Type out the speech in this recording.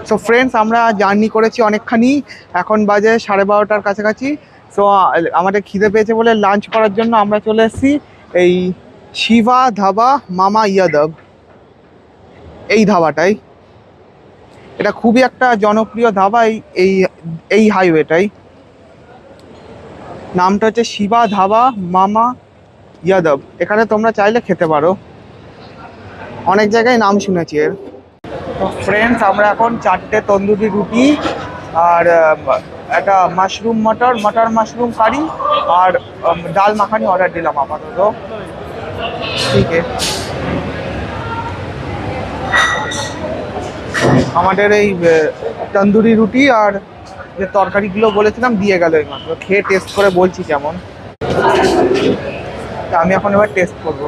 So friends, আমরা journey করেছি অনেকখানি, এখন বাজে 12:30টার কাছাকাছি। সো আমাদের খিদে পেয়েছে বলে লাঞ্চ করার জন্য আমরা চলে এসেছি এই শিবা ধাবা মামা ইয়াদব, এই ধাবাটাই। এটা খুবই একটা জনপ্রিয় ধাবা এই এই হাইওয়েটাই। নামটা হচ্ছে শিবা ধাবা মামা ইয়াদব। এখানে তোমরা চাইলে খেতে পারো, অনেক জায়গায় নাম শুনেছি এর। তো ফ্রেন্ডস, আমরা এখন 4টে তন্দুরি রুটি আর একটা মটর মাশরুম কারি আর ডাল মাখানি অর্ডার দিলাম আপাতত। ঠিক আছে, আমাদের এই তন্দুরি রুটি আর যে তরকারিগুলো বলেছিলাম দিয়ে গেল এই মাত্র। খেয়ে টেস্ট করে বলছি কেমন। তা আমি এখন এবার টেস্ট করবো।